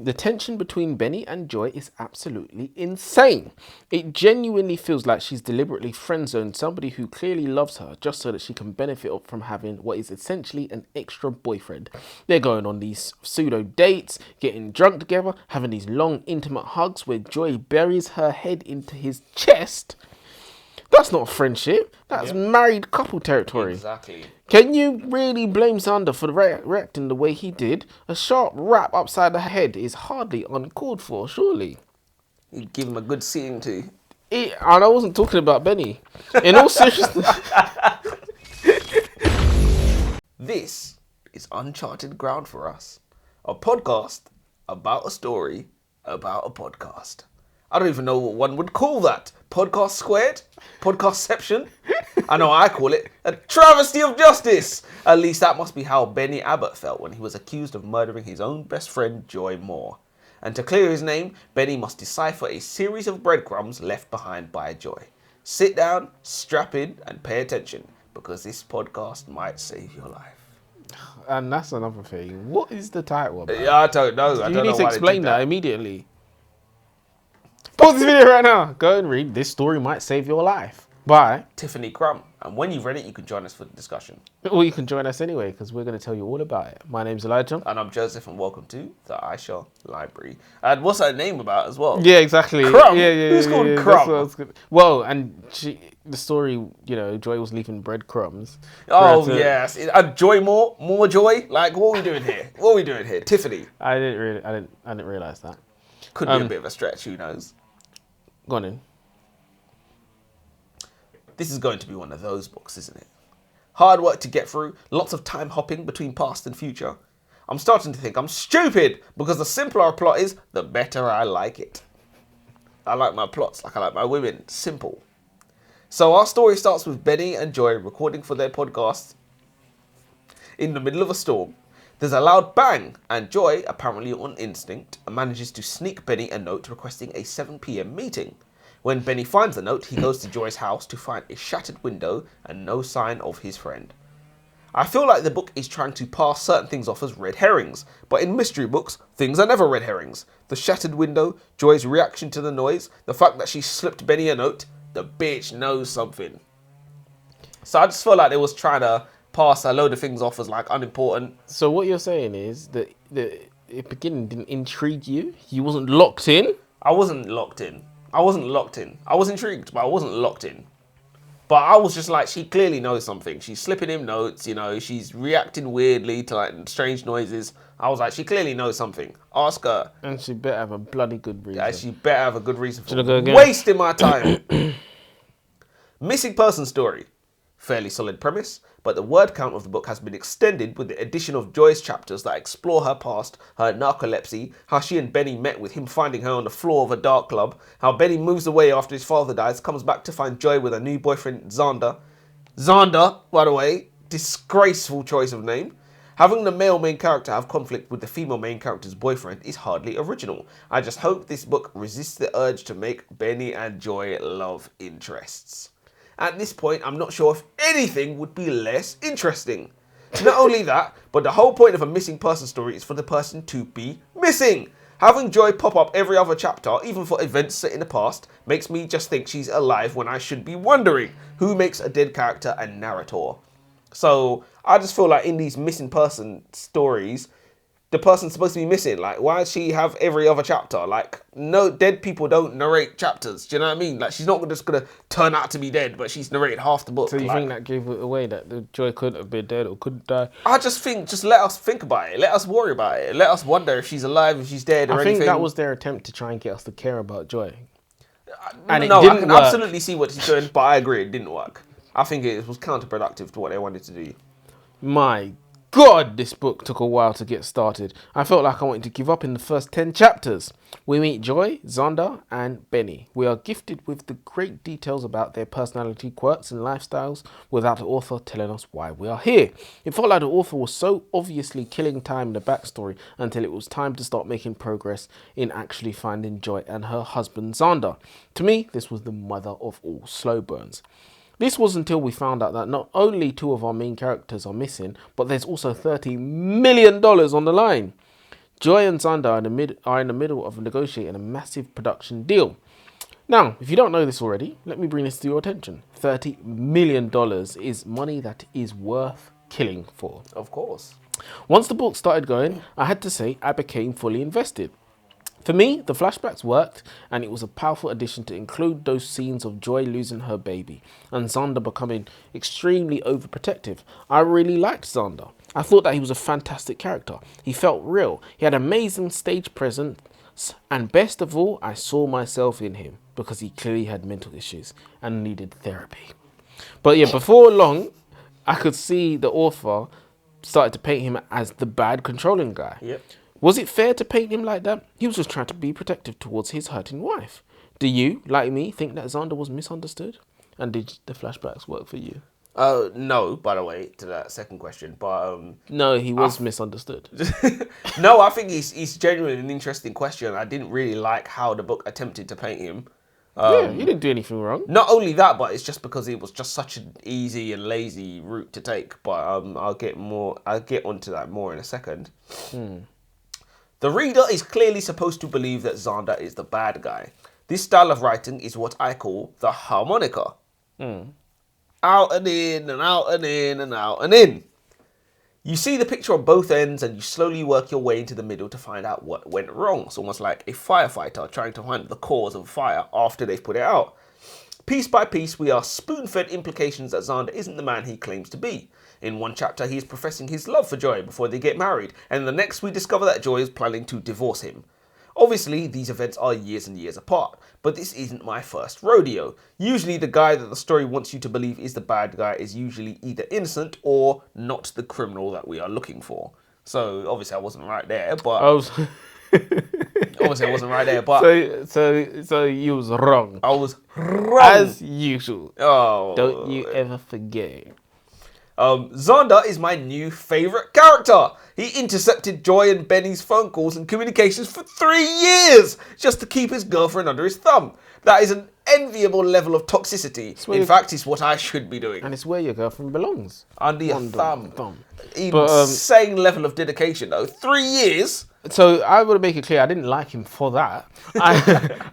The tension between Benny and Joy is absolutely insane. It genuinely feels like she's deliberately friend-zoned somebody who clearly loves her just so that she can benefit from having what is essentially an extra boyfriend. They're going on these pseudo dates, getting drunk together, having these long intimate hugs where Joy buries her head into his chest. That's not friendship. That's married couple territory. Exactly. Can you really blame Xander for reacting the way he did? A sharp rap upside the head is hardly uncalled for, surely. You give him a good seeing too. And I wasn't talking about Benny. In all seriousness. This is uncharted ground for us. A podcast about a story about a podcast. I don't even know what one would call that. Podcast squared? Podcastception? I know I call it a travesty of justice. At least that must be how Benny Abbott felt when he was accused of murdering his own best friend, Joy Moore. And to clear his name, Benny must decipher a series of breadcrumbs left behind by Joy. Sit down, strap in, and pay attention, because this podcast might save your life. And that's another thing. What is the title about? Yeah, I don't know. You need to explain that immediately. Pause this video right now. Go and read This Story Might Save Your Life by Tiffany Crum. And when you've read it, you can join us for the discussion. Or you can join us anyway, because we're going to tell you all about it. My name's Elijah. And I'm Joseph, and welcome to the Aisha Library. And what's her name about as well? Yeah, exactly. Crum? Yeah, Who's called Crum? Well, and the story, Joy was leaving breadcrumbs. Oh, yes. Joy Moore? More Joy? Like, what are we doing here? What are we doing here? Tiffany. I didn't realise that. Could be a bit of a stretch, who knows? Go on in. This is going to be one of those books, isn't it? Hard work to get through, lots of time hopping between past and future. I'm starting to think I'm stupid, because the simpler a plot is, the better I like it. I like my plots like I like my women. Simple. So our story starts with Benny and Joy recording for their podcast in the middle of a storm. There's a loud bang, and Joy, apparently on instinct, manages to sneak Benny a note requesting a 7 p.m. meeting. When Benny finds the note, he goes to Joy's house to find a shattered window and no sign of his friend. I feel like the book is trying to pass certain things off as red herrings, but in mystery books, things are never red herrings. The shattered window, Joy's reaction to the noise, the fact that she slipped Benny a note, the bitch knows something. So I just feel like they was trying to pass a load of things off as like unimportant. So what you're saying is that the beginning didn't intrigue you? You wasn't locked in? I wasn't locked in. I was intrigued, but I wasn't locked in. But I was just like, she clearly knows something. She's slipping him notes, she's reacting weirdly to like strange noises. I was like, she clearly knows something. Ask her. And she better have a bloody good reason. Yeah, she better have a good reason for go wasting my time. Missing person story. Fairly solid premise, but the word count of the book has been extended with the addition of Joy's chapters that explore her past, her narcolepsy, how she and Benny met with him finding her on the floor of a dark club, how Benny moves away after his father dies, comes back to find Joy with a new boyfriend, Xander. Xander, by the way, disgraceful choice of name. Having the male main character have conflict with the female main character's boyfriend is hardly original. I just hope this book resists the urge to make Benny and Joy love interests. At this point, I'm not sure if anything would be less interesting. Not only that, but the whole point of a missing person story is for the person to be missing. Having Joy pop up every other chapter, even for events set in the past, makes me just think she's alive when I should be wondering who makes a dead character a narrator. So I just feel like in these missing person stories, the person's supposed to be missing. Like, why does she have every other chapter? Like, no, dead people don't narrate chapters. Do you know what I mean? Like, she's not just going to turn out to be dead, but she's narrated half the book. So you think that gave it away, that the Joy couldn't have been dead or couldn't die? I just think, just let us think about it. Let us worry about it. Let us wonder if she's alive, if she's dead, or anything. I think that was their attempt to try and get us to care about Joy. And no, I can absolutely see what she's doing, but I agree, it didn't work. I think it was counterproductive to what they wanted to do. My God, this book took a while to get started. I felt like I wanted to give up in the first 10 chapters. We meet Joy, Xander, and Benny. We are gifted with the great details about their personality quirks and lifestyles without the author telling us why we are here. It felt like the author was so obviously killing time in the backstory until it was time to start making progress in actually finding Joy and her husband Xander. To me, this was the mother of all slow burns. This was until we found out that not only two of our main characters are missing, but there's also $30 million on the line. Joy and Xander are in the middle of negotiating a massive production deal. Now, if you don't know this already, let me bring this to your attention. $30 million is money that is worth killing for. Of course. Once the book started going, I had to say I became fully invested. For me, the flashbacks worked, and it was a powerful addition to include those scenes of Joy losing her baby and Xander becoming extremely overprotective. I really liked Xander. I thought that he was a fantastic character. He felt real. He had amazing stage presence, and best of all, I saw myself in him because he clearly had mental issues and needed therapy. But yeah, before long, I could see the author started to paint him as the bad controlling guy. Yep. Was it fair to paint him like that? He was just trying to be protective towards his hurting wife. Do you, like me, think that Xander was misunderstood? And did the flashbacks work for you? No, by the way, to that second question, but No, he was misunderstood. no, I think he's genuinely an interesting question. I didn't really like how the book attempted to paint him. Yeah, he didn't do anything wrong. Not only that, but it's just because it was just such an easy and lazy route to take. But I'll get onto that more in a second. The reader is clearly supposed to believe that Xander is the bad guy. This style of writing is what I call the harmonica. Out and in and out and in and out and in. You see the picture on both ends and you slowly work your way into the middle to find out what went wrong. It's almost like a firefighter trying to find the cause of a fire after they've put it out. Piece by piece, we are spoon-fed implications that Xander isn't the man he claims to be. In one chapter, he is professing his love for Joy before they get married, and in the next we discover that Joy is planning to divorce him. Obviously, these events are years and years apart, but this isn't my first rodeo. Usually the guy that the story wants you to believe is the bad guy is usually either innocent or not the criminal that we are looking for. So, obviously I wasn't right there, but... Obviously I wasn't right there, but... So you was wrong. I was wrong. As usual. Oh. Don't you ever forget. Xander is my new favourite character. He intercepted Joy and Benny's phone calls and communications for 3 years just to keep his girlfriend under his thumb. That is an enviable level of toxicity. In fact, it's what I should be doing. And it's where your girlfriend belongs. Under your thumb. Insane level of dedication, though. 3 years. So I want to make it clear, I didn't like him for that.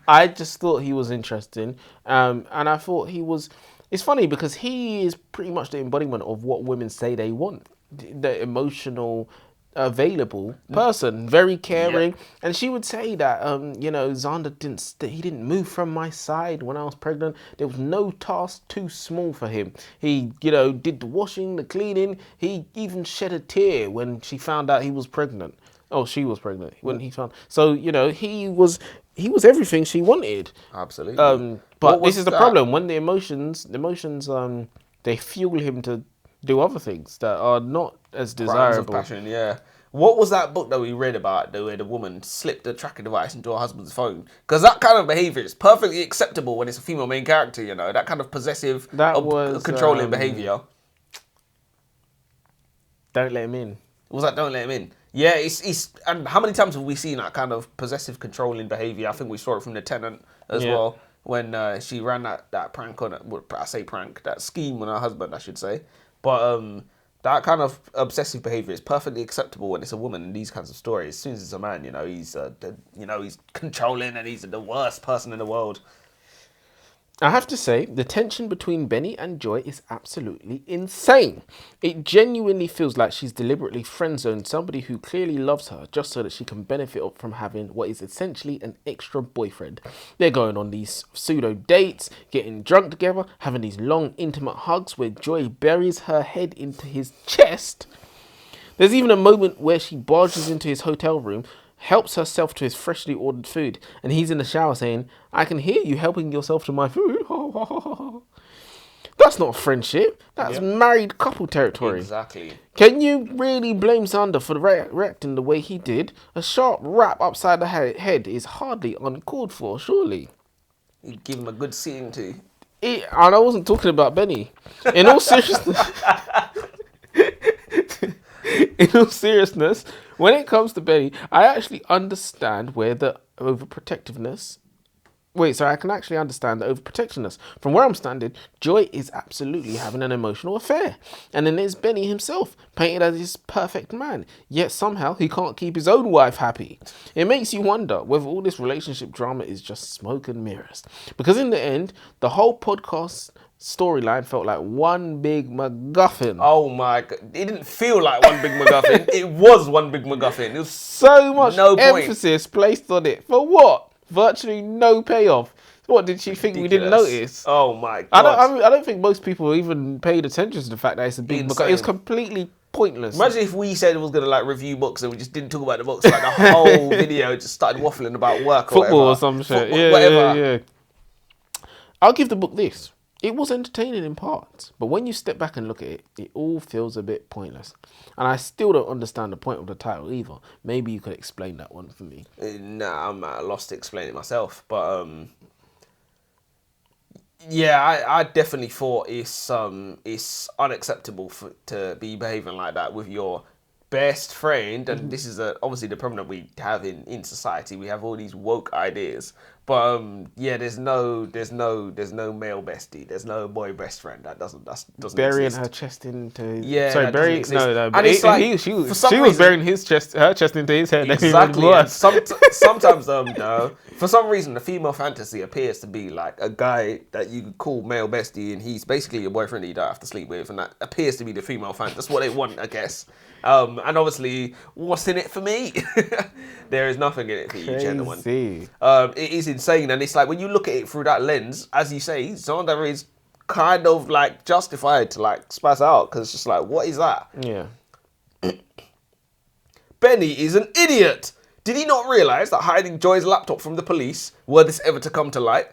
I just thought he was interesting. And I thought he was... It's funny because he is pretty much the embodiment of what women say they want. The emotional, available person, very caring. Yep. And she would say that, Xander didn't move from my side when I was pregnant. There was no task too small for him. He, did the washing, the cleaning. He even shed a tear when she found out he was pregnant. Oh, she was pregnant when he found. So, he was everything she wanted. Absolutely. But this is the problem when the emotions, they fuel him to do other things that are not as desirable. Crimes of passion, yeah. What was that book that we read about where the woman slipped a tracking device into her husband's phone? Because that kind of behaviour is perfectly acceptable when it's a female main character, that kind of possessive, controlling behaviour. Don't Let Him In. Was that Don't Let Him In? Yeah, it's and how many times have we seen that kind of possessive controlling behaviour? I think we saw it from The Tenant as well, when she ran that prank on it. I say prank, that scheme on her husband, I should say. But that kind of obsessive behaviour is perfectly acceptable when it's a woman in these kinds of stories. As soon as it's a man, he's he's controlling and he's the worst person in the world. I have to say, the tension between Benny and Joy is absolutely insane. It genuinely feels like she's deliberately friend-zoned somebody who clearly loves her just so that she can benefit from having what is essentially an extra boyfriend. They're going on these pseudo dates, getting drunk together, having these long, intimate hugs where Joy buries her head into his chest. There's even a moment where she barges into his hotel room, helps herself to his freshly ordered food, and he's in the shower saying, "I can hear you helping yourself to my food." That's not friendship. That's married couple territory. Exactly. Can you really blame Xander for reacting the way he did? A sharp rap upside the head is hardly uncalled for, surely. You'd give him a good seeing too. And I wasn't talking about Benny. In all seriousness, when it comes to Benny, I actually understand where the overprotectiveness Wait, so I can actually understand the overprotectiveness. From where I'm standing, Joy is absolutely having an emotional affair. And then there's Benny himself, painted as this perfect man. Yet somehow he can't keep his own wife happy. It makes you wonder whether all this relationship drama is just smoke and mirrors. Because in the end, the whole podcast storyline felt like one big MacGuffin. Oh my god. It didn't feel like one big MacGuffin. It was one big MacGuffin. It was So much no point. emphasis placed on it. For what? Virtually no payoff. What, did she think we didn't notice? Oh my god. I don't think most people even paid attention to the fact that it's a big book. It was completely pointless. Imagine if we said we was gonna like review books and we just didn't talk about the books. Like the whole video just started waffling about work or Football whatever. or some shit. Whatever. Yeah. I'll give the book this. It was entertaining in parts, but when you step back and look at it, it all feels a bit pointless. And I still don't understand the point of the title either. Maybe you could explain that one for me. Nah, I'm lost to explain it myself. But yeah, I definitely thought it's unacceptable to be behaving like that with your best friend. And this is obviously the problem that we have in society. We have all these woke ideas. But yeah, there's no male bestie. There's no boy best friend. That doesn't burying exist. her chest into burying no. And it's like, she was burying her chest into his head. Exactly. And sometimes no. For some reason, the female fantasy appears to be like a guy that you could call male bestie, and he's basically your boyfriend that you don't have to sleep with, and that appears to be the female fantasy. That's what they want, I guess. And obviously, what's in it for me? There is nothing in it for you, gentlemen. It is insane, and it's like when you look at it through that lens, as you say, Xander is kind of like justified to like spaz out, because it's just like, what is that? Yeah. Benny is an idiot. Did he not realise that hiding Joy's laptop from the police, were this ever to come to light,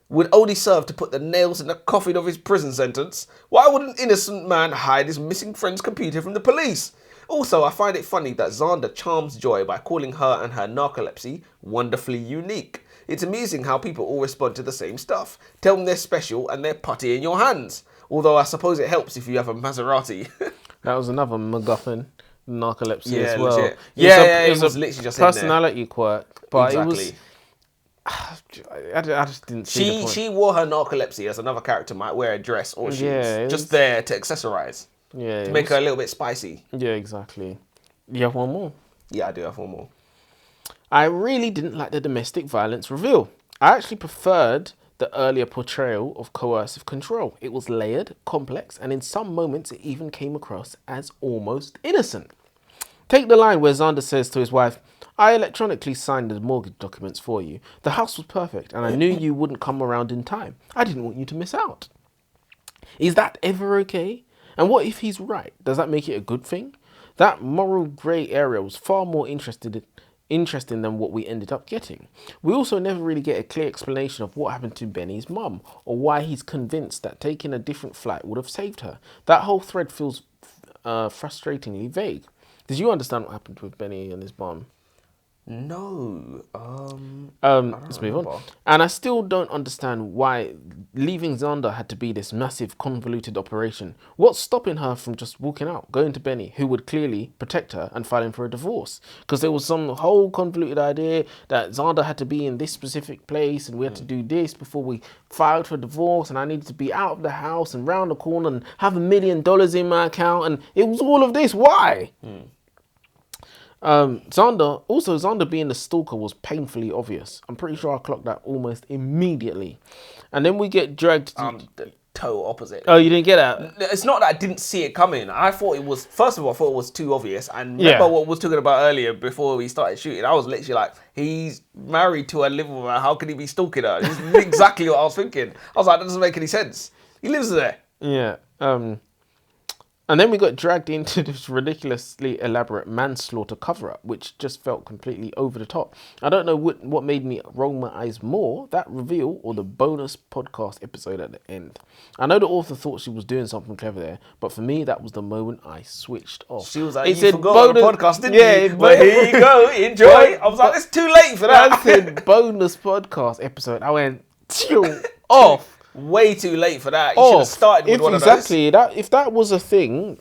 would only serve to put the nails in the coffin of his prison sentence? Why would an innocent man hide his missing friend's computer from the police? Also, I find it funny that Xander charms Joy by calling her and her narcolepsy wonderfully unique. It's amusing how people all respond to the same stuff. Tell them they're special and they're putty in your hands. Although I suppose it helps if you have a Maserati. That was another MacGuffin, narcolepsy as well. Legit. It was literally just personality quirk, but exactly. It was. I just didn't see the point. She wore her narcolepsy as another character might wear a dress or shoes, just there to accessorize. Yeah, to make her a little bit spicy. Yeah, exactly. You have one more? Yeah, I do have one more. I really didn't like the domestic violence reveal. I actually preferred the earlier portrayal of coercive control. It was layered, complex, and in some moments it even came across as almost innocent. Take the line where Xander says to his wife, "I electronically signed the mortgage documents for you. The house was perfect, and I knew you wouldn't come around in time. I didn't want you to miss out." Is that ever okay? And what if he's right? Does that make it a good thing? That moral grey area was far more interesting than what we ended up getting. We also never really get a clear explanation of what happened to Benny's mum, or why he's convinced that taking a different flight would have saved her. That whole thread feels frustratingly vague. Did you understand what happened with Benny and his mum? No. Let's move on. And I still don't understand why leaving Xander had to be this massive convoluted operation. What's stopping her from just walking out, going to Benny, who would clearly protect her, and filing for a divorce? Because there was some whole convoluted idea that Xander had to be in this specific place and we had to do this before we filed for divorce, and I needed to be out of the house and round the corner and have $1 million in my account, and it was all of this. Why? Xander being the stalker was painfully obvious. I'm pretty sure I clocked that almost immediately. And then we get dragged to... the total opposite. Oh, you didn't get that? It's not that I didn't see it coming. I thought it was, first of all, I thought it was too obvious. And remember what we was talking about earlier before we started shooting? I was literally like, he's married to her, living with her. How can he be stalking her? This is exactly what I was thinking. I was like, that doesn't make any sense. He lives there. Yeah. And then we got dragged into this ridiculously elaborate manslaughter cover-up, which just felt completely over the top. I don't know what made me roll my eyes more, that reveal or the bonus podcast episode at the end. I know the author thought she was doing something clever there, but for me, that was the moment I switched off. She was like, you forgot the podcast, didn't you? But here you go, enjoy. I was like, it's too late for that. I said bonus podcast episode. I went, off. Way too late for that. You should have started with one of those. Exactly. If that was a thing,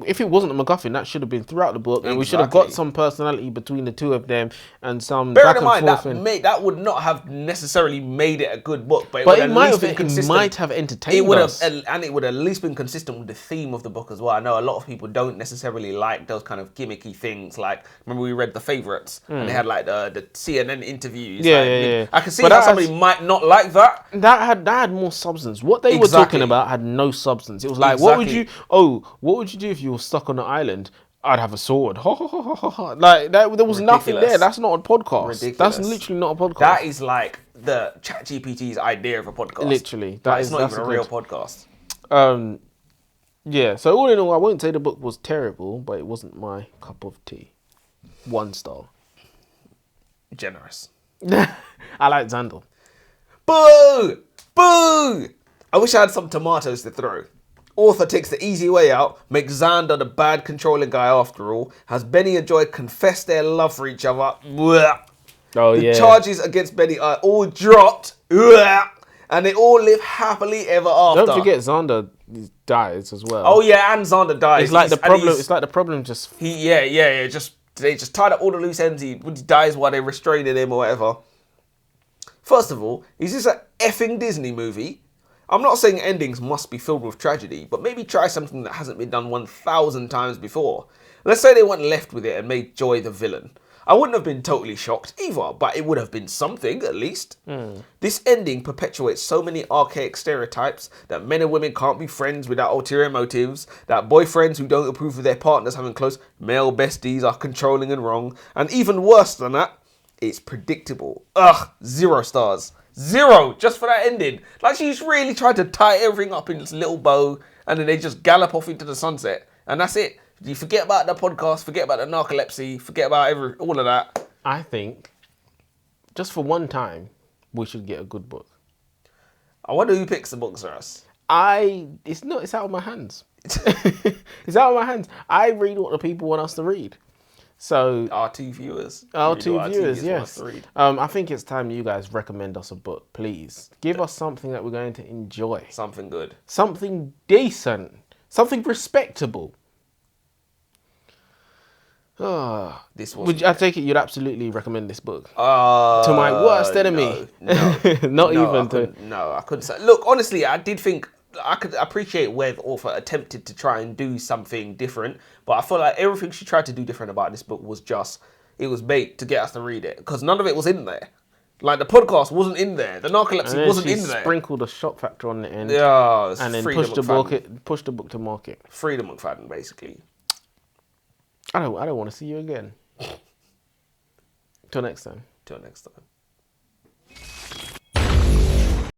if it wasn't a MacGuffin, that should have been throughout the book, and we should have got Exactly. some personality between the two of them and some Bearing back in and mind forth. And that would not have necessarily made it a good book, but it but would at least been it consistent. might have It entertained would have, us. and it would at least been consistent with the theme of the book as well. I know a lot of people don't necessarily like those kind of gimmicky things. Like, remember we read The Favourites, and they had like the CNN interviews. Yeah, like, yeah. I can see But how that somebody might not like that. That had more substance. What they were Exactly. talking about had no substance. It was like, what would Exactly. what would you do if you were stuck on an island? I'd have a sword. Ha, ha, ha, ha, ha, ha. Like that, there was nothing there. Ridiculous. That's not a podcast. Ridiculous. That's literally not a podcast. That is like the ChatGPT's idea of a podcast. Literally, Like, it's not even a real good. podcast. Yeah. So all in all, I wouldn't say the book was terrible, but it wasn't my cup of tea. 1 star. Generous. I like Xandal. Boo! Boo! I wish I had some tomatoes to throw. Author takes the easy way out, makes Xander the bad controlling guy after all, has Benny and Joy confess their love for each other. Blah. Oh The yeah. charges against Benny are all dropped. Blah. And they all live happily ever after. Don't forget Xander dies as well. Oh yeah, and Xander dies. It's like the And problem. he's- It's like the problem just. They just tied up all the loose ends. He dies while they're restraining him or whatever. First of all, is this an effing Disney movie? I'm not saying endings must be filled with tragedy, but maybe try something that hasn't been done 1,000 times before. Let's say they went left with it and made Joy the villain. I wouldn't have been totally shocked either, but it would have been something at least. This ending perpetuates so many archaic stereotypes that men and women can't be friends without ulterior motives, that boyfriends who don't approve of their partners having close male besties are controlling and wrong, and even worse than that, it's predictable. Ugh, 0 stars. 0 just for that ending. Like, she's really tried to tie everything up in this little bow, and then they just gallop off into the sunset, and that's it. You forget about the podcast, forget about the narcolepsy, forget about all of that. I think, just for one time, we should get a good book. I wonder who picks the books for us. It's out of my hands. It's out of my hands. I read what the people want us to read. So Our two viewers. our Read two what viewers, want us yes. to read. I think it's time you guys recommend us a book, please. Give us something that we're going to enjoy. Something good. Something decent. Something respectable. This was. I take it you'd absolutely recommend this book? To my worst enemy. No, No. I couldn't say. Look, honestly, I did think I could appreciate where the author attempted to try and do something different, but I feel like everything she tried to do different about this book was it was bait to get us to read it, because none of it was in there. Like, the podcast wasn't in there. The narcolepsy wasn't in there. Sprinkled a shock factor on the end. Yeah, And then Freedom push the book to market. Freedom McFadden, basically. I don't want to see you again. Till next time. Till next time.